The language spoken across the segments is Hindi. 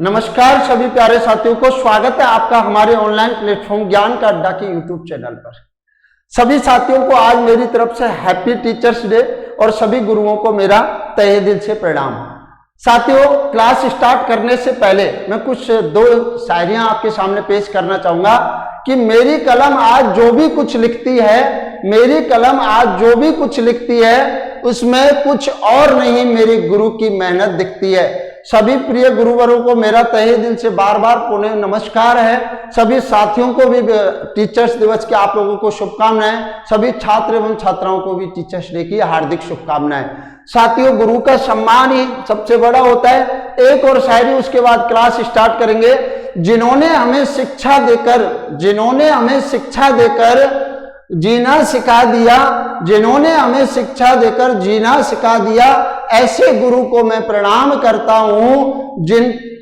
नमस्कार सभी प्यारे साथियों को, स्वागत है आपका हमारे ऑनलाइन प्लेटफॉर्म ज्ञान का अड्डा के यूट्यूब चैनल पर। सभी साथियों को आज मेरी तरफ से हैप्पी टीचर्स डे और सभी गुरुओं को मेरा तहे दिल से प्रणाम। साथियों, क्लास स्टार्ट करने से पहले मैं कुछ दो शायरियां आपके सामने पेश करना चाहूंगा कि मेरी कलम आज जो भी कुछ लिखती है, मेरी कलम आज जो भी कुछ लिखती है उसमें कुछ और नहीं, मेरी गुरु की मेहनत दिखती है। सभी प्रिय गुरुवरों को मेरा तहे दिल से बार बार पुनः नमस्कार है। सभी साथियों को भी टीचर्स दिवस की आप लोगों को शुभकामनाएं। सभी छात्र एवं छात्राओं को भी टीचर्स डे की हार्दिक शुभकामनाएं। साथियों, गुरु का सम्मान ही सबसे बड़ा होता है। एक और शायरी, उसके बाद क्लास स्टार्ट करेंगे। जिन्होंने हमें शिक्षा देकर जीना सिखा दिया, जिन्होंने हमें शिक्षा देकर जीना सिखा दिया, ऐसे गुरु को मैं प्रणाम करता हूं।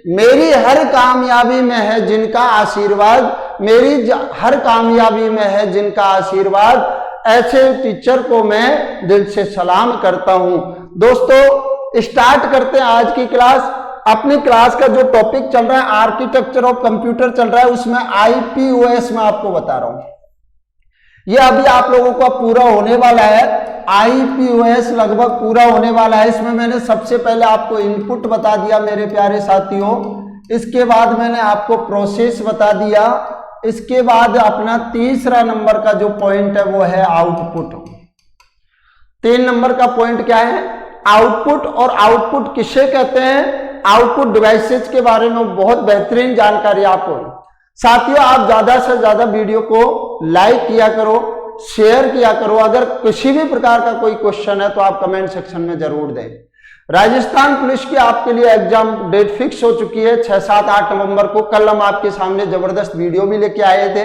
मेरी हर कामयाबी में है जिनका आशीर्वाद, मेरी हर कामयाबी में है जिनका आशीर्वाद, ऐसे टीचर को मैं दिल से सलाम करता हूं। दोस्तों, स्टार्ट करते हैं आज की क्लास। अपनी क्लास का जो टॉपिक चल रहा है आर्किटेक्चर ऑफ कंप्यूटर चल रहा है, उसमें IPOS में आपको बता रहा हूं। ये अभी आप लोगों का पूरा होने वाला है। IPOS लगभग पूरा होने वाला है। इसमें मैंने सबसे पहले आपको इनपुट बता दिया मेरे प्यारे साथियों, इसके बाद मैंने आपको प्रोसेस बता दिया, इसके बाद अपना तीसरा नंबर का जो पॉइंट है वो है आउटपुट। 3 नंबर का पॉइंट क्या है? आउटपुट। और आउटपुट किसे कहते हैं? आउटपुट डिवाइसेज के बारे में बहुत बेहतरीन जानकारी आपको। साथियों, आप ज्यादा से ज्यादा वीडियो को लाइक किया करो, शेयर किया करो। अगर किसी भी प्रकार का कोई क्वेश्चन है तो आप कमेंट सेक्शन में जरूर दें। राजस्थान पुलिस की आपके लिए एग्जाम डेट फिक्स हो चुकी है 6, 7, 8 नवंबर को। कल हम आपके सामने जबरदस्त वीडियो भी लेके आए थे,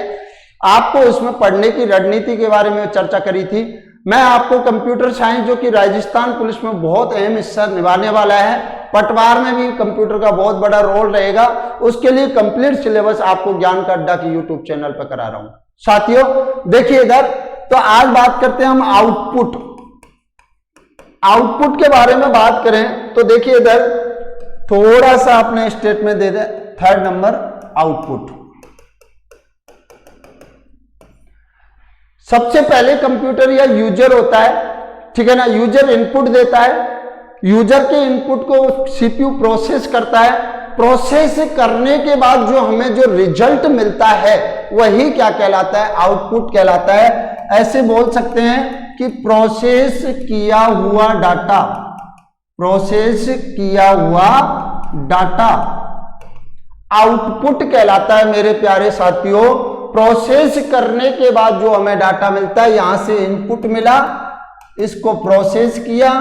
आपको उसमें पढ़ने की रणनीति के बारे में चर्चा करी थी। मैं आपको कंप्यूटर साइंस, जो कि राजस्थान पुलिस में बहुत अहम हिस्सा निभाने वाला है, पटवार में भी कंप्यूटर का बहुत बड़ा रोल रहेगा, उसके लिए कंप्लीट सिलेबस आपको ज्ञान का अड्डा के यूट्यूब चैनल पर करा रहा हूं। साथियों देखिए इधर, तो आज बात करते हैं हम आउटपुट। आउटपुट के बारे में बात करें तो देखिए इधर थोड़ा सा अपने स्टेटमेंट दे दे। 3rd number output. सबसे पहले कंप्यूटर या यूजर होता है, ठीक है ना। यूजर इनपुट देता है, यूजर के इनपुट को CPU प्रोसेस करता है। प्रोसेस करने के बाद जो हमें जो रिजल्ट मिलता है वही क्या कहलाता है? आउटपुट कहलाता है। ऐसे बोल सकते हैं कि प्रोसेस किया हुआ डाटा, प्रोसेस किया हुआ डाटा आउटपुट कहलाता है मेरे प्यारे साथियों। प्रोसेस करने के बाद जो हमें डाटा मिलता है, यहां से इनपुट मिला, इसको प्रोसेस किया,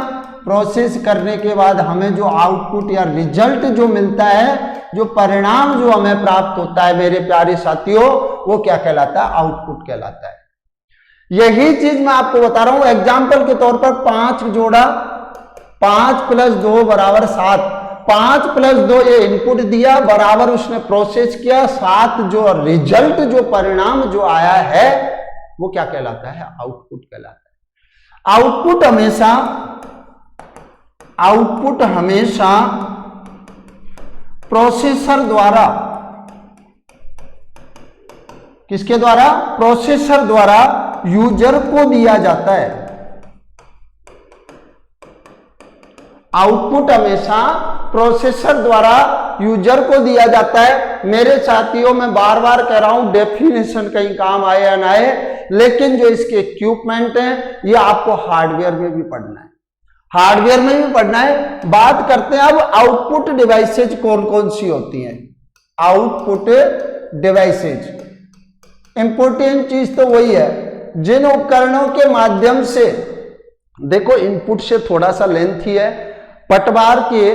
प्रोसेस करने के बाद हमें जो आउटपुट या रिजल्ट जो मिलता है, जो परिणाम जो हमें प्राप्त होता है मेरे प्यारे साथियों, वो क्या कहलाता है? आउटपुट कहलाता है। यही चीज मैं आपको बता रहा हूं एग्जाम्पल के तौर पर। 5 जोड़ा 5 + 2 = 7। 5 + 2 ये इनपुट दिया, बराबर उसने प्रोसेस किया, 7 जो रिजल्ट जो परिणाम जो आया है वो क्या कहलाता है? आउटपुट कहलाता है। आउटपुट हमेशा प्रोसेसर द्वारा, किसके द्वारा? प्रोसेसर द्वारा यूजर को दिया जाता है। आउटपुट हमेशा प्रोसेसर द्वारा यूजर को दिया जाता है। मेरे साथियों, मैं बार बार कह रहा हूं, डेफिनेशन कहीं काम आए या ना आए, लेकिन जो इसके इक्विपमेंट हैं ये आपको हार्डवेयर में भी पढ़ना है, हार्डवेयर में भी पढ़ना है। बात करते हैं अब आउटपुट डिवाइसेज कौन कौन सी होती हैं। आउटपुट डिवाइसेज, इंपॉर्टेंट चीज तो वही है, जिन उपकरणों के माध्यम से, देखो इनपुट से थोड़ा सा लेंथी है, पटवार के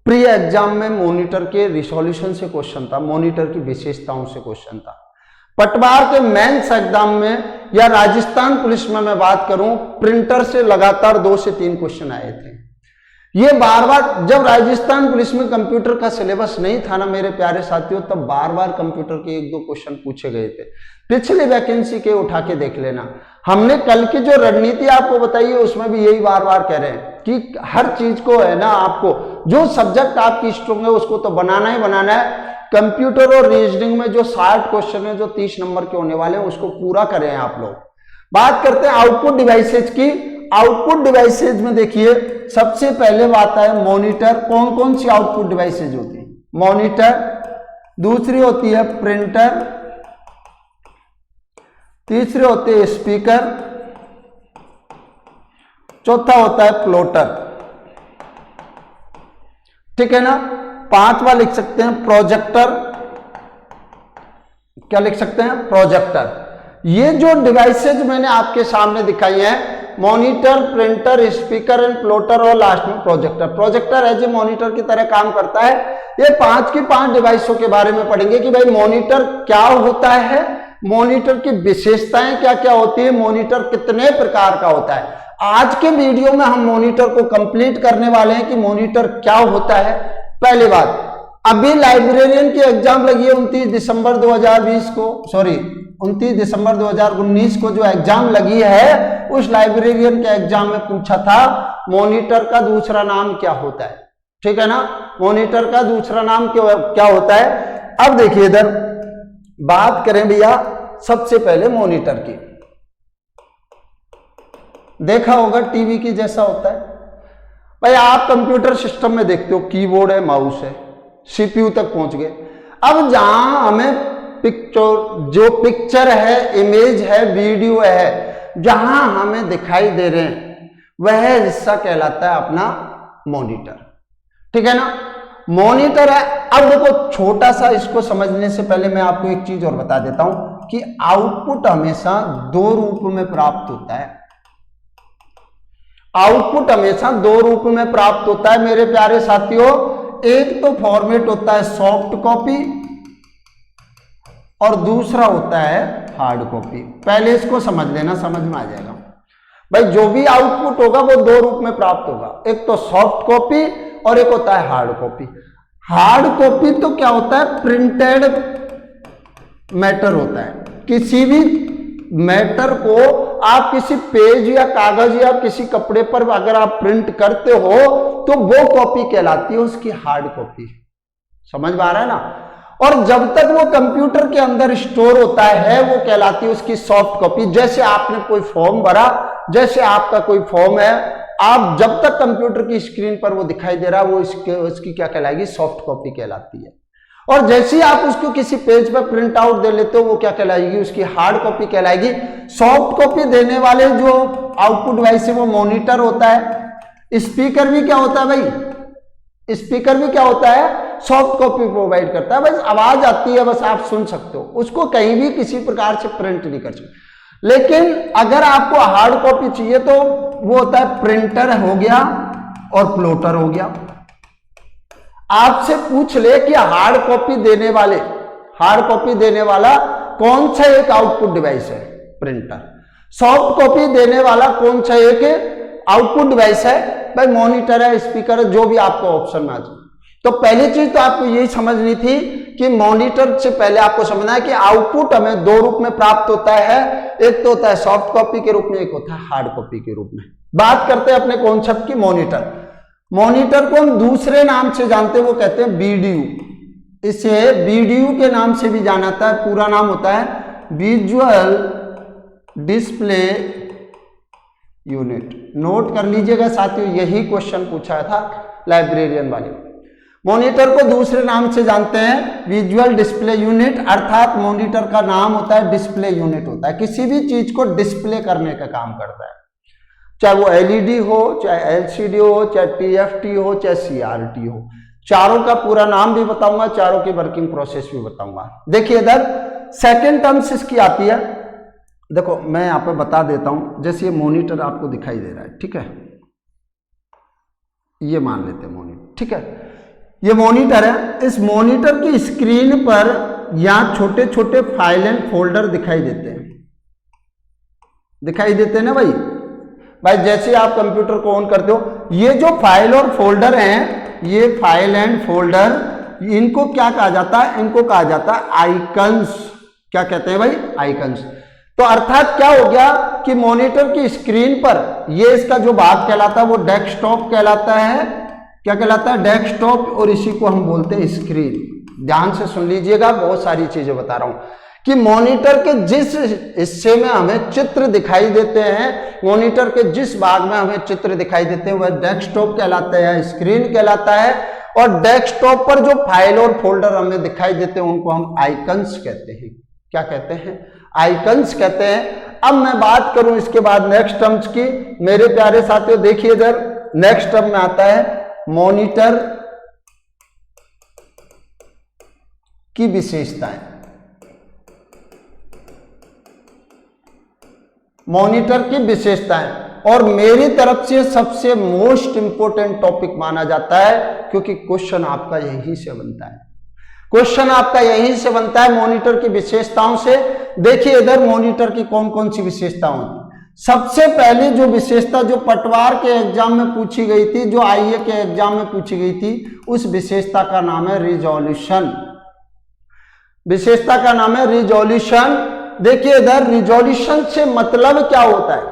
प्री एग्जाम में मॉनिटर के रिसोल्यूशन से क्वेश्चन था, मॉनिटर की विशेषताओं से क्वेश्चन था। पटवार के मेंस एग्जाम में या राजस्थान पुलिस में मैं बात करूं, प्रिंटर से लगातार 2 से 3 क्वेश्चन आए थे। ये बार बार, जब राजस्थान पुलिस में कंप्यूटर का सिलेबस नहीं था ना मेरे प्यारे साथियों, तब बार बार कंप्यूटर के 1-2 क्वेश्चन पूछे गए थे। पिछली वैकेंसी के उठा के देख लेना। हमने कल की जो रणनीति आपको बताई है उसमें भी यही बार बार कह रहे हैं कि हर चीज को है ना, आपको जो सब्जेक्ट आपकी स्ट्रॉन्ग है उसको तो बनाना ही बनाना है। कंप्यूटर और रीजनिंग में जो 60 क्वेश्चन है जो 30 नंबर के होने वाले हैं उसको पूरा करें आप लोग। बात करते हैं आउटपुट डिवाइसेज की। आउटपुट डिवाइसेज में देखिए सबसे पहले बात है मॉनिटर। कौन कौन सी आउटपुट डिवाइसेज होती है? मॉनिटर, दूसरी होती है प्रिंटर, तीसरे होते हैं स्पीकर, चौथा होता है प्लॉटर। ठीक है ना। पांचवा लिख सकते हैं प्रोजेक्टर। क्या लिख सकते हैं? प्रोजेक्टर। ये जो डिवाइसेज मैंने आपके सामने दिखाई हैं, monitor, printer, speaker and plotter और लास्ट में projector. Projector as a monitor की तरह काम करता है। ये 5 की 5 डिवाइसों के बारे में पढ़ेंगे कि भाई मॉनिटर क्या होता है, मॉनिटर की विशेषताएं क्या क्या होती है, मॉनिटर कितने प्रकार का होता है। आज के वीडियो में हम मॉनिटर को कंप्लीट करने वाले हैं कि मॉनिटर क्या होता है। पहली बात, अभी लाइब्रेरियन की एग्जाम लगी है 29 दिसंबर 2020 को, सॉरी 29 दिसंबर 2019 को जो एग्जाम लगी है, उस लाइब्रेरियन के एग्जाम में पूछा था मॉनिटर का दूसरा नाम क्या होता है। ठीक है ना। मॉनिटर का दूसरा नाम क्या होता है। अब देखिए इधर बात करें भैया सबसे पहले मॉनिटर की। देखा होगा टीवी की जैसा होता है भाई। आप कंप्यूटर सिस्टम में देखते हो कीबोर्ड है, माउस है, सीपीयू तक पहुंच गए। अब जहां हमें जो पिक्चर है, इमेज है, वीडियो है, जहां हमें दिखाई दे रहे हैं वह हिस्सा कहलाता है अपना मॉनिटर। ठीक है ना। मॉनिटर है। अब देखो छोटा सा, इसको समझने से पहले मैं आपको एक चीज और बता देता हूं कि आउटपुट हमेशा 2 रूप में प्राप्त होता है। आउटपुट हमेशा 2 रूप में प्राप्त होता है मेरे प्यारे साथियों। एक तो फॉर्मेट होता है सॉफ्ट कॉपी और दूसरा होता है हार्ड कॉपी। पहले इसको समझ लेना, समझ में आ जाएगा भाई। जो भी आउटपुट होगा वो 2 रूप में प्राप्त होगा, एक तो सॉफ्ट कॉपी और एक होता है हार्ड कॉपी। हार्ड कॉपी तो क्या होता है? प्रिंटेड मैटर होता है। किसी भी मैटर को आप किसी पेज या कागज या किसी कपड़े पर अगर आप प्रिंट करते हो तो वो कॉपी कहलाती है उसकी हार्ड कॉपी। समझ में आ रहा है ना। और जब तक वो कंप्यूटर के अंदर स्टोर होता है वो कहलाती है उसकी सॉफ्ट कॉपी। जैसे आपने कोई फॉर्म भरा, जैसे आपका कोई फॉर्म है, आप जब तक कंप्यूटर की स्क्रीन पर वो दिखाई दे रहा है वो उसकी क्या कहलाएगी? सॉफ्ट कॉपी कहलाती है। और जैसे ही आप उसको किसी पेज पर प्रिंट आउट दे लेते हो वो क्या कहलाएगी? उसकी हार्ड कॉपी कहलाएगी। सॉफ्ट कॉपी देने वाले जो आउटपुट डिवाइस है वो मॉनिटर होता है। स्पीकर भी क्या होता है भाई? स्पीकर भी क्या होता है? सॉफ्ट कॉपी प्रोवाइड करता है। बस आवाज आती है, बस आप सुन सकते हो, उसको कहीं भी किसी प्रकार से प्रिंट नहीं कर सकते। लेकिन अगर आपको हार्ड कॉपी चाहिए तो वो होता है प्रिंटर हो गया और प्लॉटर हो गया। आपसे पूछ ले कि हार्ड कॉपी देने वाला कौन सा एक आउटपुट डिवाइस है? प्रिंटर। सॉफ्ट कॉपी देने वाला कौन सा एक आउटपुट डिवाइस है? भाई मॉनिटर है, स्पीकर है, जो भी आपको ऑप्शन में आ जाए। तो पहली चीज तो आपको यही समझनी थी कि मॉनिटर से पहले आपको समझना है कि आउटपुट हमें 2 रूप में प्राप्त होता है। एक तो होता है सॉफ्ट कॉपी के रूप में, एक होता है हार्ड कॉपी के रूप में। बात करते हैं अपने कॉन्सेप्ट की मॉनिटर। मॉनिटर को हम दूसरे नाम से जानते हैं, वो कहते हैं बीडीयू। इसे बीडीयू के नाम से भी जाना जाता है। पूरा नाम होता है विजुअल डिस्प्ले यूनिट। नोट कर लीजिएगा साथियों, यही क्वेश्चन पूछा था लाइब्रेरियन वाले। मॉनिटर को दूसरे नाम से जानते हैं विजुअल डिस्प्ले यूनिट, अर्थात मॉनिटर का नाम होता है डिस्प्ले यूनिट होता है। किसी भी चीज को डिस्प्ले करने का काम करता है, चाहे वो एलईडी हो, चाहे एलसीडी हो, चाहे टीएफटी हो, चाहे सीआरटी हो। चारों का पूरा नाम भी बताऊंगा, चारों की वर्किंग प्रोसेस भी बताऊंगा। देखिए इधर सेकेंड टर्म्स इसकी आती है। देखो मैं यहाँ पे बता देता हूं, जैसे ये मॉनिटर आपको दिखाई दे रहा है, ठीक है, ये मान लेते हैं मॉनिटर, ठीक है, ये मॉनिटर है। इस मॉनिटर की स्क्रीन पर यहां छोटे छोटे फाइल एंड फोल्डर दिखाई देते हैं ना भाई। जैसे आप कंप्यूटर को ऑन करते हो, ये जो फाइल और फोल्डर हैं, ये फाइल एंड फोल्डर, इनको क्या कहा जाता है? इनको कहा जाता है आइकन्स। क्या कहते हैं भाई? आइकन्स। तो अर्थात क्या हो गया कि मॉनिटर की स्क्रीन पर ये इसका जो भाग कहलाता है वो डेस्कटॉप कहलाता है। क्या कहलाता है? डेस्कटॉप। और इसी को हम बोलते हैं स्क्रीन। ध्यान से सुन लीजिएगा, बहुत सारी चीजें बता रहा हूं कि मॉनिटर के जिस हिस्से में हमें चित्र दिखाई देते हैं, मॉनिटर के जिस भाग में हमें चित्र दिखाई देते हैं वह डेस्कटॉप कहलाता है, स्क्रीन कहलाता है। और डेस्कटॉप पर जो फाइल और फोल्डर हमें दिखाई देते हैं उनको हम आइकन्स कहते हैं। क्या कहते हैं? आइकन्स कहते हैं। अब मैं बात करूं इसके बाद नेक्स्ट टर्म्स की। मेरे प्यारे साथियों देखिए इधर नेक्स्ट टर्म में आता है मॉनिटर की विशेषताएं। मॉनिटर की विशेषताएं, और मेरी तरफ से सबसे मोस्ट इंपोर्टेंट टॉपिक माना जाता है क्योंकि क्वेश्चन आपका यहीं से बनता है। क्वेश्चन आपका यहीं से बनता है मॉनिटर की विशेषताओं से। देखिए इधर मॉनिटर की कौन कौन सी विशेषता होती। सबसे पहली जो विशेषता जो पटवार के एग्जाम में पूछी गई थी, जो आईए के एग्जाम में पूछी गई थी, उस विशेषता का नाम है रिजोल्यूशन। विशेषता का नाम है रिजोल्यूशन। देखिए इधर रिजोल्यूशन से मतलब क्या होता है,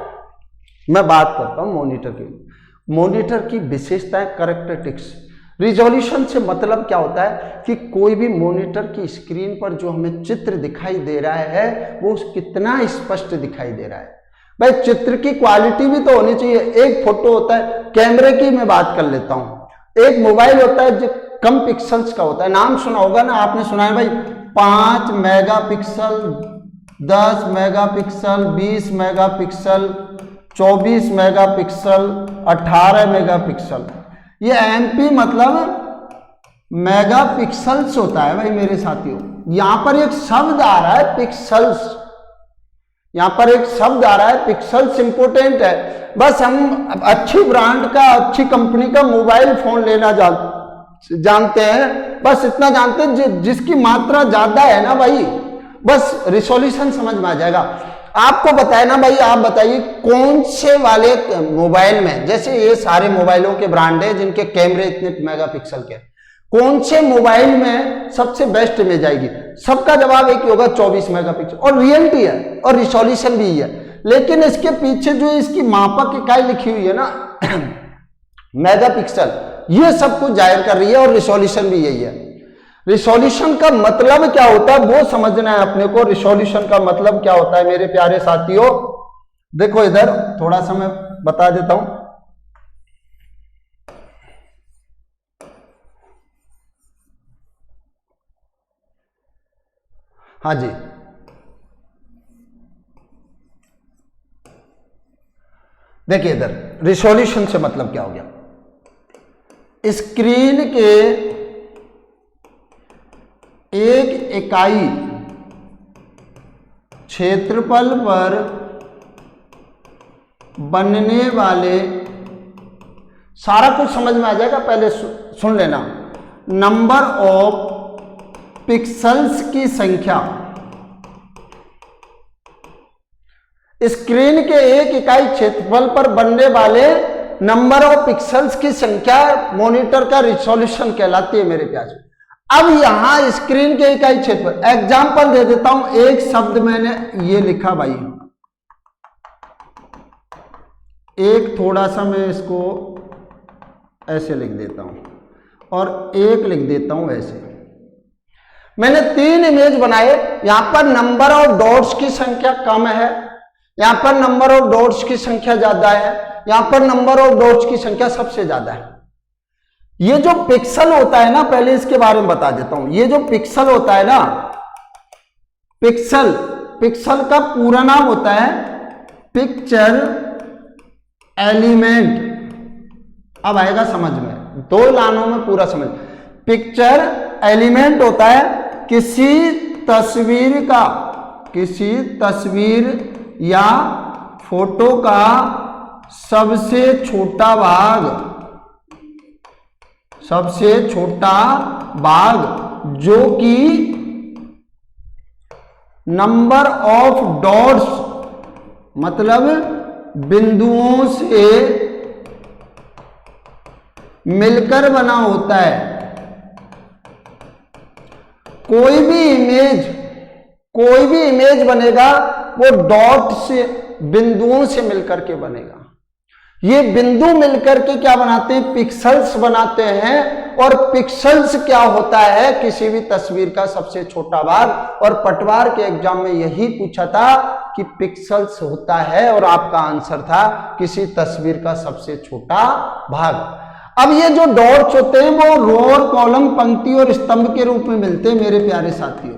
मैं बात करता हूं मॉनिटर की। मॉनिटर की विशेषताएं, कैरेक्टरिस्टिक्स। रिजोल्यूशन से मतलब क्या होता है कि कोई भी मॉनिटर की स्क्रीन पर जो हमें चित्र दिखाई दे रहा है वो कितना स्पष्ट दिखाई दे रहा है। भाई चित्र की क्वालिटी भी तो होनी चाहिए। एक फोटो होता है, कैमरे की मैं बात कर लेता हूं। एक मोबाइल होता है जो कम पिक्सल्स का होता है, नाम सुना होगा ना, आपने सुना है भाई 5 megapixel, 10 megapixel, 20 megapixel, 24 megapixel, 18 megapixel. ये एमपी मतलब मेगापिक्सल्स होता है भाई मेरे साथियों। यहां पर एक शब्द आ रहा है पिक्सल्स, यहां पर एक शब्द आ रहा है पिक्सल्स, इंपोर्टेंट है। बस हम अच्छी ब्रांड का, अच्छी कंपनी का मोबाइल फोन लेना जानते हैं, बस इतना जानते हैं जिसकी मात्रा ज्यादा है ना भाई, बस रिजोल्यूशन समझ में आ जाएगा। आपको बताए ना भाई, आप बताइए कौन से वाले मोबाइल में, जैसे ये सारे मोबाइलों के ब्रांड है जिनके कैमरे इतने मेगापिक्सल के, कौन से मोबाइल में सबसे बेस्ट इमेज आएगी? सबका जवाब एक ही होगा 24 मेगापिक्सल। और रियलिटी है और रिजोल्यूशन भी है, लेकिन इसके पीछे जो इसकी मापक इकाई लिखी हुई है ना मेगापिक्सल, ये सब कुछ जाहिर कर रही है और रिजोल्यूशन भी यही है। रिजोल्यूशन का मतलब क्या होता है वो समझना है अपने को। रिजोल्यूशन का मतलब क्या होता है मेरे प्यारे साथियों? देखो इधर थोड़ा सा मैं बता देता हूं। हाँ जी, देखिए इधर रिजोल्यूशन से मतलब क्या हो गया, स्क्रीन के एक इकाई क्षेत्रफल पर बनने वाले, सारा कुछ समझ में आ जाएगा, पहले सुन लेना। नंबर ऑफ पिक्सल्स की संख्या, स्क्रीन के एक इकाई क्षेत्रफल पर बनने वाले नंबर ऑफ पिक्सल्स की संख्या मॉनिटर का रिजोल्यूशन कहलाती है मेरे प्यारे। अब यहां स्क्रीन के इकाई क्षेत्रफल, एग्जाम्पल दे देता हूं। एक शब्द मैंने ये लिखा भाई, एक थोड़ा सा मैं इसको ऐसे लिख देता हूं और एक लिख देता हूं ऐसे। मैंने 3 इमेज बनाए, यहां पर नंबर ऑफ डॉट्स की संख्या कम है, यहां पर नंबर ऑफ डॉट्स की संख्या ज्यादा है, यहां पर नंबर ऑफ डॉट्स की संख्या सबसे ज्यादा है। ये जो पिक्सल होता है ना, पहले इसके बारे में बता देता हूं। ये जो पिक्सल होता है ना, पिक्सल का पूरा नाम होता है पिक्चर एलिमेंट। अब आएगा समझ में, 2 लाइनों में पूरा समझ। पिक्चर एलिमेंट होता है किसी तस्वीर या फोटो का सबसे छोटा भाग जो कि नंबर ऑफ डॉट्स मतलब बिंदुओं से मिलकर बना होता है। कोई भी इमेज बनेगा वो डॉट से, बिंदुओं से मिलकर के बनेगा। ये बिंदु मिलकर के क्या बनाते हैं, पिक्सेल्स बनाते हैं। और पिक्सेल्स क्या होता है, किसी भी तस्वीर का सबसे छोटा भाग। और पटवार के एग्जाम में यही पूछा था कि पिक्सेल्स होता है, और आपका आंसर था किसी तस्वीर का सबसे छोटा भाग। अब ये जो डॉट्स होते हैं वो रो और कॉलम, पंक्ति और स्तंभ के रूप में मिलते हैं मेरे प्यारे साथियों।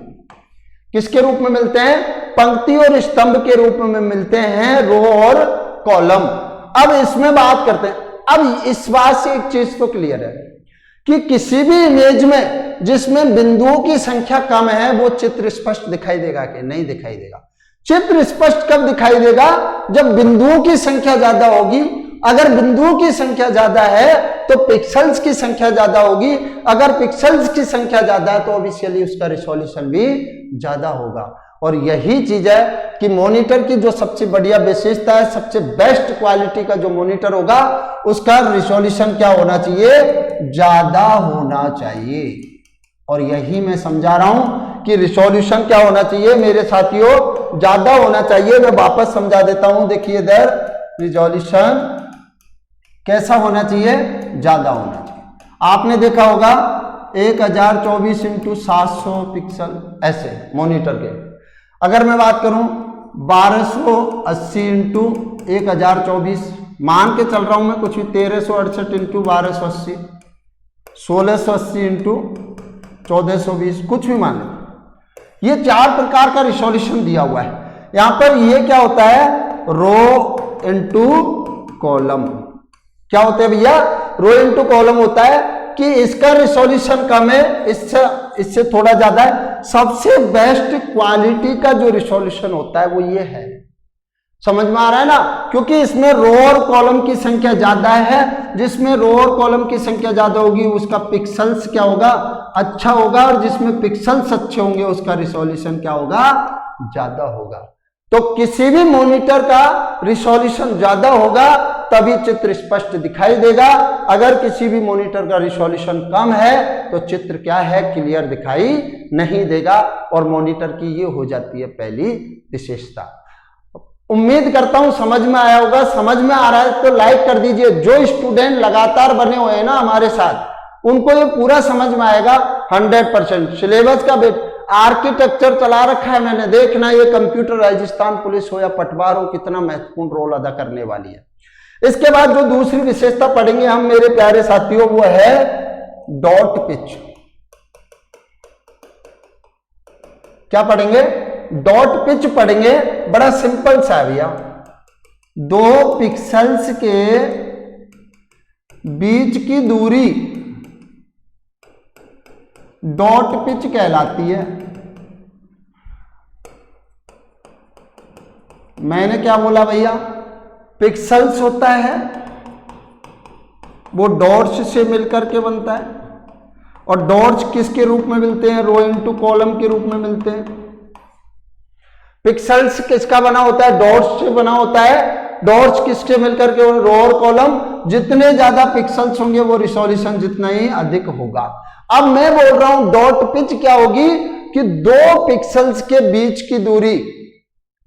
किसके रूप में मिलते हैं, पंक्ति और स्तंभ के रूप में मिलते हैं, रो और कॉलम। अब इसमें बात करते हैं। अब इस बात से एक चीज तो क्लियर है कि किसी भी इमेज में जिसमें बिंदुओं की संख्या कम है वो चित्र स्पष्ट दिखाई देगा कि नहीं दिखाई देगा। चित्र स्पष्ट कब दिखाई देगा, जब बिंदुओं की संख्या ज्यादा होगी। अगर बिंदुओं की संख्या ज्यादा है तो पिक्सेल्स की संख्या ज्यादा होगी। अगर पिक्सेल्स की संख्या ज्यादा है तो ऑब्वियसली उसका रिजोल्यूशन भी ज्यादा होगा। और यही चीज है कि मॉनिटर की जो सबसे बढ़िया विशेषता है, सबसे बेस्ट क्वालिटी का जो मॉनिटर होगा उसका रिजोल्यूशन क्या होना चाहिए, ज्यादा होना चाहिए। और यही मैं समझा रहा हूं कि रिजोल्यूशन क्या होना चाहिए मेरे साथियों, ज्यादा होना चाहिए। मैं वापस समझा देता हूं, देखिए इधर रिजोल्यूशन कैसा होना चाहिए, ज्यादा होना चाहिए। आपने देखा होगा 1024 × 700 पिक्सल ऐसे मॉनिटर के। अगर मैं बात करूं 1280 × 1024, मान के चल रहा हूं मैं कुछ भी, 1368 × 1280, 1680 × 1420, कुछ भी मान लें। ये 4 प्रकार का रिजोल्यूशन दिया हुआ है। यहां पर ये क्या होता है, रो इंटू कॉलम। क्या होता है भैया, रो इंटू कॉलम होता है कि इसका रिजोल्यूशन कम है, इससे थोड़ा ज्यादा है। सबसे बेस्ट क्वालिटी का जो रिजोल्यूशन होता है वो ये है। समझ में आ रहा है ना, क्योंकि इसमें रो और कॉलम की संख्या ज्यादा है। जिसमें रो और कॉलम की संख्या ज्यादा होगी उसका पिक्सेल्स क्या होगा, अच्छा होगा। और जिसमें पिक्सेल्स अच्छे होंगे उसका रिजोल्यूशन क्या होगा, ज्यादा होगा। तो किसी भी मॉनिटर का रिजोल्यूशन ज्यादा होगा तभी चित्र स्पष्ट दिखाई देगा। अगर किसी भी मॉनिटर का रिजोल्यूशन कम है तो चित्र क्या है, क्लियर दिखाई नहीं देगा। और मॉनिटर की ये हो जाती है पहली विशेषता। उम्मीद करता हूं समझ में आया होगा। समझ में आ रहा है तो लाइक कर दीजिए। जो स्टूडेंट लगातार बने हुए हैं ना हमारे साथ, उनको ये पूरा समझ में आएगा 100%। सिलेबस का आर्किटेक्चर चला रखा है मैंने, देखना ये कंप्यूटर राजस्थान पुलिस हो या पटवार हो कितना महत्वपूर्ण रोल अदा करने वाली है। इसके बाद जो दूसरी विशेषता पढ़ेंगे हम मेरे प्यारे साथियों, वो है डॉट पिच। क्या पढ़ेंगे, डॉट पिच पढ़ेंगे। बड़ा सिंपल सा है भैया, 2 पिक्सेल्स के बीच की दूरी डॉट पिच कहलाती है। मैंने क्या बोला भैया, पिक्सेल्स होता है वो डॉट्स से मिलकर के बनता है। और डॉट्स किसके रूप में मिलते हैं, रो इंटू कॉलम के रूप में मिलते हैं। पिक्सेल्स किसका बना होता है, डॉट्स से बना होता है। डॉट्स किसके मिलकर के, रो और कॉलम। जितने ज्यादा पिक्सेल्स होंगे वो रिजोल्यूशन जितना ही अधिक होगा। अब मैं बोल रहा हूं डॉट पिच क्या होगी कि 2 पिक्सेल्स के बीच की दूरी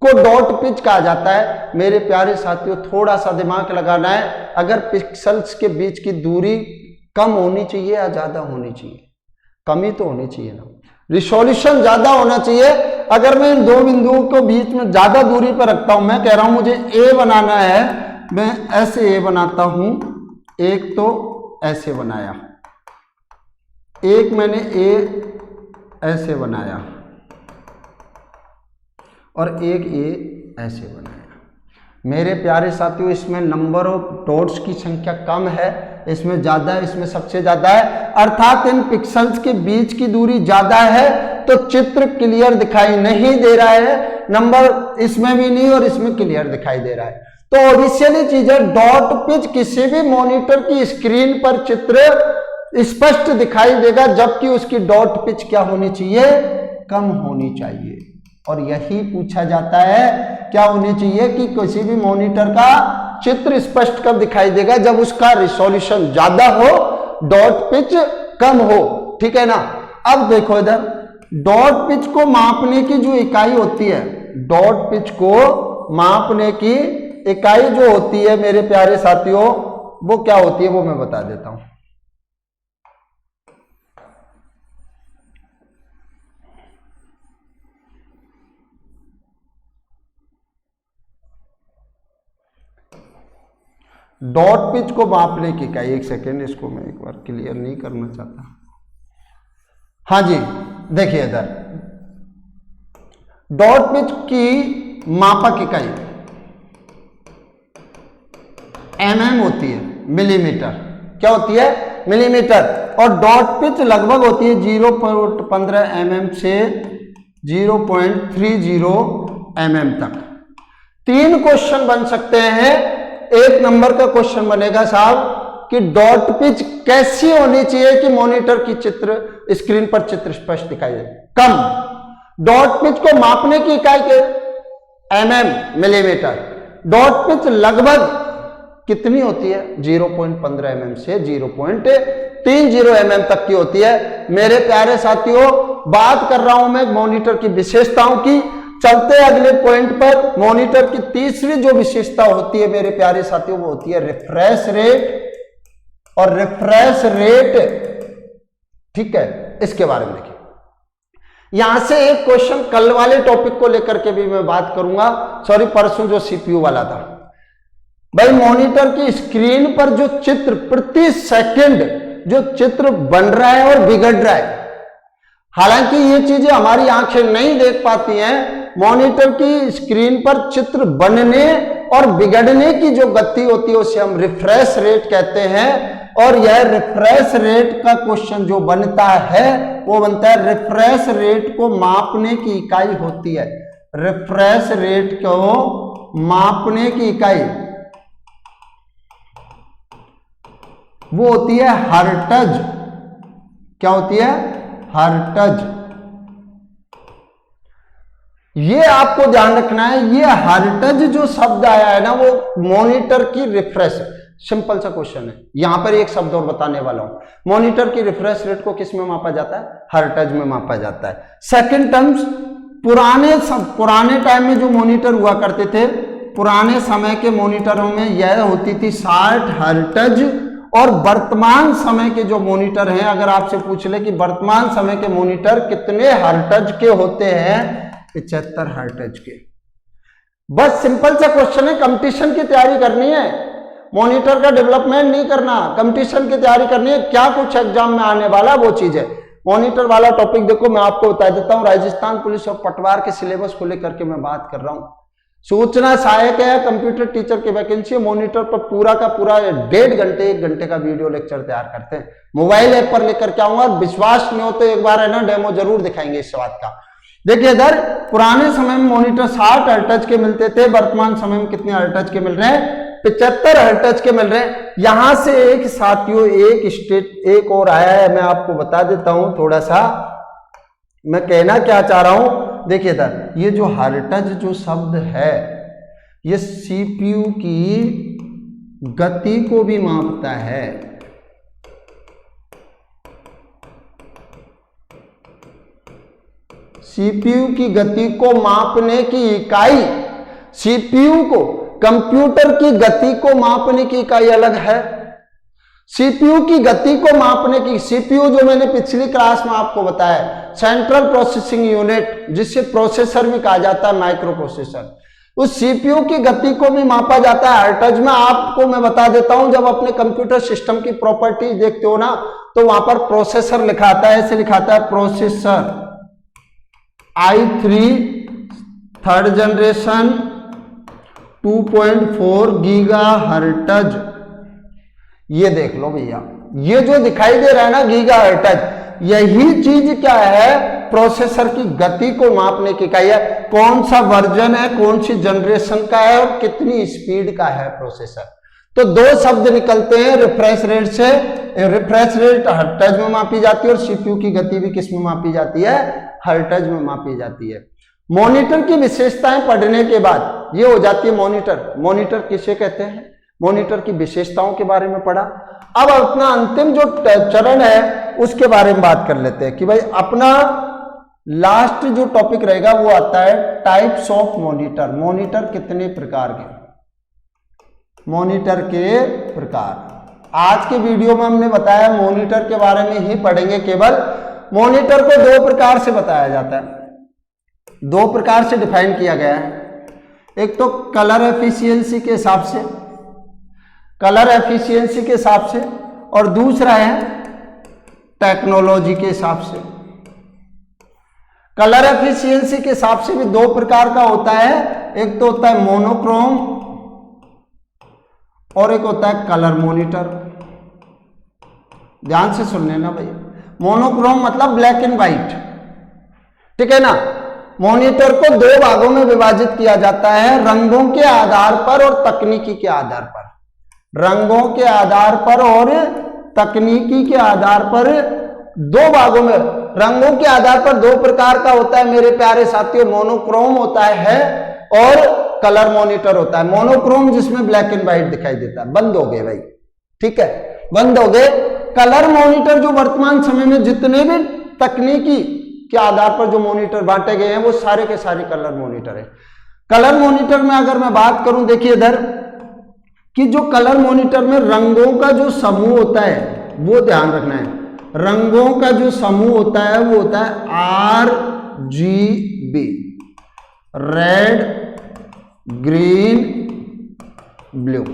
को डॉट पिच कहा जाता है। मेरे प्यारे साथियों थोड़ा सा दिमाग लगाना है। अगर पिक्सेल्स के बीच की दूरी कम होनी चाहिए या ज्यादा होनी चाहिए, कम ही तो होनी चाहिए ना। रिजोल्यूशन ज्यादा होना चाहिए। अगर मैं इन 2 बिंदुओं को बीच में ज्यादा दूरी पर रखता हूं, मैं कह रहा हूं मुझे ए बनाना है, मैं ऐसे ए बनाता हूं। एक तो ऐसे बनाया, एक मैंने ए ऐसे बनाया और एक ए ऐसे बनाया। मेरे प्यारे साथियों इसमें नंबर ऑफ डॉट्स की संख्या कम है, इसमें ज्यादा है, इसमें सबसे ज्यादा है। अर्थात इन पिक्सेल्स के बीच की दूरी ज्यादा है तो चित्र क्लियर दिखाई नहीं दे रहा है। नंबर इसमें भी नहीं और इसमें क्लियर दिखाई दे रहा है। तो ऑब्वियसली चीज है, डॉट पिच किसी भी मॉनिटर की स्क्रीन पर चित्र स्पष्ट दिखाई देगा, जबकि उसकी डॉट पिच क्या होनी चाहिए, कम होनी चाहिए। और यही पूछा जाता है क्या होनी चाहिए कि किसी भी मॉनिटर का चित्र स्पष्ट कब दिखाई देगा, जब उसका रिजोल्यूशन ज्यादा हो, डॉट पिच कम हो। ठीक है ना। अब देखो इधर डॉट पिच को मापने की जो इकाई होती है डॉट पिच को मापने की इकाई जो होती है मेरे प्यारे साथियों, वो क्या होती है वो मैं बता देता हूं। डॉट पिच को मापने की इकाई, एक सेकेंड, इसको मैं एक बार क्लियर नहीं करना चाहता। हाँ जी, देखिए इधर डॉट पिच की मापक इकाई mm होती है, मिलीमीटर। क्या होती है? मिलीमीटर। और डॉट पिच लगभग होती है 0.15 mm से 0.30 mm तक। 3 क्वेश्चन बन सकते हैं। 1 नंबर का क्वेश्चन बनेगा साहब कि डॉट पिच कैसी होनी चाहिए कि मॉनिटर की चित्र स्क्रीन पर चित्र स्पष्ट दिखाई दे। कम। डॉट पिच को मापने की इकाई के mm, मिलीमीटर। डॉट पिच लगभग कितनी होती है? 0.15 mm से 0.30 mm तक की होती है। मेरे प्यारे साथियों, बात कर रहा हूं मैं मॉनिटर की विशेषताओं की। चलते अगले पॉइंट पर। मॉनिटर की तीसरी जो विशेषता होती है मेरे प्यारे साथियों, वो होती है रिफ्रेश रेट। और रिफ्रेश रेट, ठीक है, इसके बारे में देखिए। यहां से एक क्वेश्चन कल वाले टॉपिक को लेकर के भी मैं बात करूंगा, सॉरी परसों जो सीपीयू वाला था। भाई मॉनिटर की स्क्रीन पर जो चित्र प्रति सेकंड जो चित्र बन रहा है और बिगड़ रहा है, हालांकि ये चीजें हमारी आंखें नहीं देख पाती हैं। मॉनिटर की स्क्रीन पर चित्र बनने और बिगड़ने की जो गति होती है उसे हम रिफ्रेश रेट कहते हैं। और यह रिफ्रेश रेट का क्वेश्चन जो बनता है वो बनता है, रिफ्रेश रेट को मापने की इकाई होती है। रिफ्रेश रेट को मापने की इकाई वो होती है हर्ट्ज। क्या होती है? हर्ट्ज। ये आपको ध्यान रखना है, ये हर्ट्ज जो शब्द आया है ना, वो मॉनिटर की रिफ्रेश, सिंपल सा क्वेश्चन है। यहां पर एक शब्द और बताने वाला हूं। मॉनिटर की रिफ्रेश रेट को किस में मापा जाता है? हर्ट्ज में मापा जाता है। सेकंड टर्म्स, पुराने टाइम में जो मॉनिटर हुआ करते थे, पुराने समय के मॉनिटरों में यह होती थी 60 हर्ट्ज। और वर्तमान समय के जो मॉनिटर हैं, अगर आपसे पूछ ले कि वर्तमान समय के मॉनिटर कितने हर्ट्ज के होते हैं, 75 हर्ट्ज के। बस सिंपल सा क्वेश्चन है, कंपटीशन की तैयारी करनी है, मॉनिटर का डेवलपमेंट नहीं करना, कंपटीशन की तैयारी करनी है। क्या कुछ एग्जाम में आने वाला वो चीज है। मॉनिटर वाला टॉपिक देखो, मैं आपको बता देता हूं, राजस्थान पुलिस और पटवार के सिलेबस को लेकर के मैं बात कर रहा हूं। सूचना सहायक है, कंप्यूटर टीचर की वैकेंसी है। मॉनिटर पर पूरा का पूरा 1.5 घंटे 1 घंटे का वीडियो लेक्चर तैयार करते हैं। मोबाइल ऐप पर लेकर के आऊंगा, विश्वास नहीं हो तो एक बार है ना डेमो जरूर दिखाएंगे इस बात का। देखिए इधर पुराने समय में मॉनिटर 60 हर्ट्ज के मिलते थे, वर्तमान समय में कितने हर्ट्ज के मिल रहे हैं? 75 हर्ट्ज के मिल रहे हैं। यहां से एक साथियों एक और आया है, मैं आपको बता देता हूं थोड़ा सा मैं कहना क्या चाह रहा हूं। देखिए इधर ये जो हर्ट्ज जो शब्द है, ये सीपीयू की गति को भी मापता है। सीपीयू की गति को मापने की इकाई, सीपीयू को, कंप्यूटर की गति को मापने की इकाई अलग है। सीपीयू की गति को मापने की, सीपीयू जो मैंने पिछली क्लास में आपको बताया, सेंट्रल प्रोसेसिंग यूनिट, जिससे प्रोसेसर भी कहा जाता है, माइक्रो प्रोसेसर, उस सीपीयू की गति को भी मापा जाता है हर्ट्ज में। आपको मैं बता देता हूं, जब अपने कंप्यूटर सिस्टम की प्रॉपर्टी देखते हो ना, तो वहां पर प्रोसेसर लिखा आता है, ऐसे लिखा आता है processor i3 3rd generation 2.4 giga hertz. ये देख लो भैया, ये जो दिखाई दे रहा है ना गीगा हर्ट्ज, यही चीज क्या है? प्रोसेसर की गति को मापने की इकाई है। कौन सा वर्जन है, कौन सी जनरेशन का है और कितनी स्पीड का है प्रोसेसर। तो 2 शब्द निकलते हैं रिफ्रेश रेट से। रिफ्रेश रेट हर्ट्ज में मापी जाती है और सीपीयू की गति भी किस में मापी जाती है? हर्ट्ज में मापी जाती है। मॉनिटर की विशेषताएं पढ़ने के बाद ये हो जाती है मॉनिटर। मॉनिटर किसे कहते हैं? मॉनिटर की विशेषताओं के बारे में पढ़ा। अब अपना अंतिम जो चरण है उसके बारे में बात कर लेते हैं कि भाई अपना लास्ट जो टॉपिक रहेगा वो आता है टाइप्स ऑफ मॉनिटर। मॉनिटर कितने प्रकार के, मॉनिटर के प्रकार। आज के वीडियो में हमने बताया मॉनिटर के बारे में ही पढ़ेंगे केवल। मॉनिटर को दो प्रकार से बताया जाता है, दो प्रकार से डिफाइन किया गया है। एक तो कलर एफिशिएंसी के हिसाब से, कलर एफिशिएंसी के हिसाब से, और दूसरा है टेक्नोलॉजी के हिसाब से। कलर एफिशिएंसी के हिसाब से भी दो प्रकार का होता है, एक तो होता है मोनोक्रोम और एक होता है कलर मॉनिटर। ध्यान से सुन लेना भाई, मोनोक्रोम मतलब ब्लैक एंड व्हाइट, ठीक है ना। मॉनिटर को दो भागों में विभाजित किया जाता है, रंगों के आधार पर और तकनीकी के आधार पर। रंगों के आधार पर और तकनीकी के आधार पर दो भागों में। रंगों के आधार पर दो प्रकार का होता है मेरे प्यारे साथियों, मोनोक्रोम होता है और कलर मॉनिटर होता है। मोनोक्रोम जिसमें ब्लैक एंड व्हाइट दिखाई देता है। बंद हो गए भाई, ठीक है, बंद हो गए। कलर मॉनिटर जो वर्तमान समय में जितने भी तकनीकी के आधार पर जो मॉनिटर बांटे गए हैं वो सारे के सारे कलर मॉनिटर है। कलर मॉनिटर में अगर मैं बात करूं, देखिए इधर कि जो कलर मॉनिटर में रंगों का जो समूह होता है वो ध्यान रखना है। रंगों का जो समूह होता है वो होता है RGB, रेड, ग्रीन, ब्लू।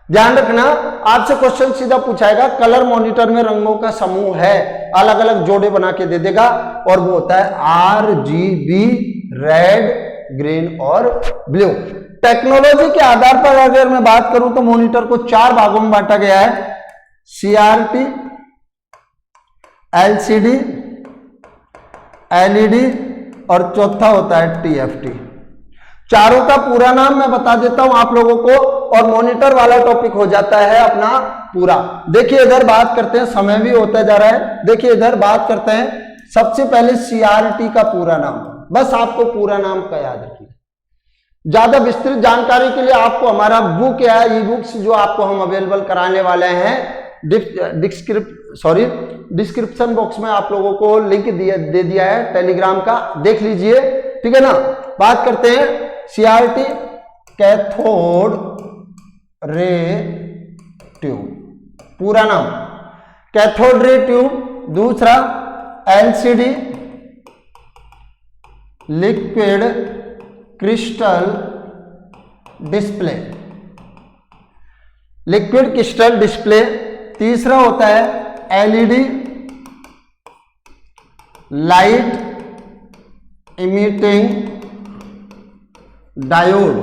ध्यान रखना, आपसे क्वेश्चन सीधा पूछाएगा, कलर मॉनिटर में रंगों का समूह है, अलग अलग जोड़े बना के दे देगा, और वो होता है RGB, रेड, ग्रीन और ब्लू। टेक्नोलॉजी के आधार पर अगर मैं बात करूं तो मॉनिटर को चार भागों में बांटा गया है, CRT, LCD, LED और चौथा होता है TFT। चारों का पूरा नाम मैं बता देता हूं आप लोगों को, और मॉनिटर वाला टॉपिक हो जाता है अपना पूरा। देखिए इधर बात करते हैं, समय भी होता जा रहा है। देखिए इधर बात करते हैं सबसे पहले CRT का पूरा नाम, बस आपको पूरा नाम का याद रखिए। ज्यादा विस्तृत जानकारी के लिए आपको हमारा बुक या ई बुक्स जो आपको हम अवेलेबल कराने वाले हैं, डिस्क्रिप्शन बॉक्स में आप लोगों को लिंक दे दिया है टेलीग्राम का, देख लीजिए, ठीक है ना। बात करते हैं CRT, कैथोड रे ट्यूब, पूरा नाम कैथोड रे ट्यूब। दूसरा LCD, liquid crystal display, liquid crystal display. तीसरा होता है LED, लाइट इमिटिंग डायोड,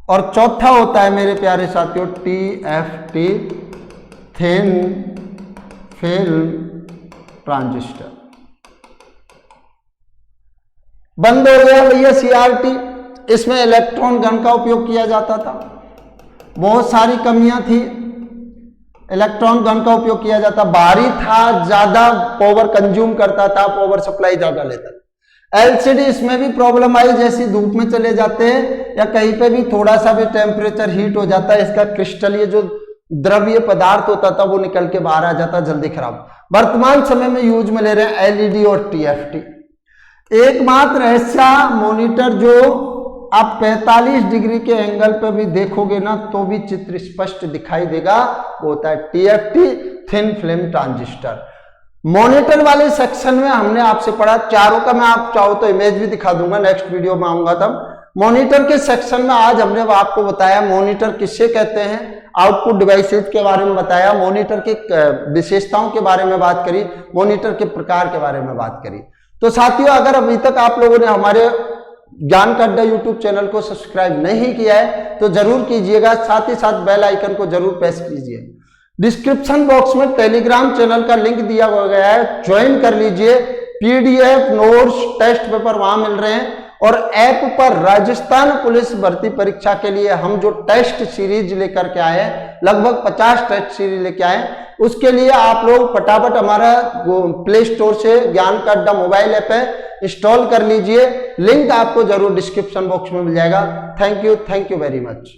और चौथा होता है मेरे प्यारे साथियों TFT, थिन फिल्म ट्रांजिस्टर। बंद हो गया भैया CRT। इसमें इलेक्ट्रॉन गन का उपयोग किया जाता था, बहुत सारी कमियां थी, इलेक्ट्रॉन गन का उपयोग किया जाता, भारी था, ज्यादा पावर कंज्यूम करता था, पावर सप्लाई ज्यादा लेता था। LCD इसमें भी प्रॉब्लम आई, जैसे धूप में चले जाते हैं या कहीं पे भी थोड़ा सा भी टेम्परेचर हीट हो जाता है, इसका क्रिस्टल ये जो द्रव्य पदार्थ होता था वो निकल के बाहर आ जाता, जल्दी खराब। वर्तमान समय में यूज में ले रहे हैं LED और TFT। एकमात्र ऐसा मॉनिटर जो आप 45 डिग्री के एंगल पर भी देखोगे ना तो भी चित्र स्पष्ट दिखाई देगा, वो होता है TFT, thin film transistor. Monitor वाले सेक्शन में हमने आपसे पढ़ा, चारों का मैं आप चाहो तो इमेज भी दिखा दूंगा, नेक्स्ट वीडियो में आऊंगा तब। मॉनिटर के सेक्शन में आज हमने आपको बताया मॉनिटर किससे कहते हैं, आउटपुट डिवाइसेज के बारे में बताया, मॉनिटर की विशेषताओं के बारे में बात करी, मॉनिटर के प्रकार के बारे में बात करी। तो साथियों, अगर अभी तक आप लोगों ने हमारे ज्ञान का अड्डा यूट्यूब चैनल को सब्सक्राइब नहीं किया है तो जरूर कीजिएगा, साथ ही साथ बेल आइकन को जरूर प्रेस कीजिए। डिस्क्रिप्शन बॉक्स में टेलीग्राम चैनल का लिंक दिया गया है, ज्वाइन कर लीजिए। PDF नोट्स टेस्ट पेपर वहां मिल रहे हैं, और ऐप पर राजस्थान पुलिस भर्ती परीक्षा के लिए हम जो टेस्ट सीरीज लेकर के आए, लगभग 50 टेस्ट सीरीज लेके आए, उसके लिए आप लोग फटाफट हमारा प्ले स्टोर से ज्ञान का अड्डा मोबाइल ऐप है, इंस्टॉल कर लीजिए। लिंक आपको जरूर डिस्क्रिप्शन बॉक्स में मिल जाएगा। Thank you very much.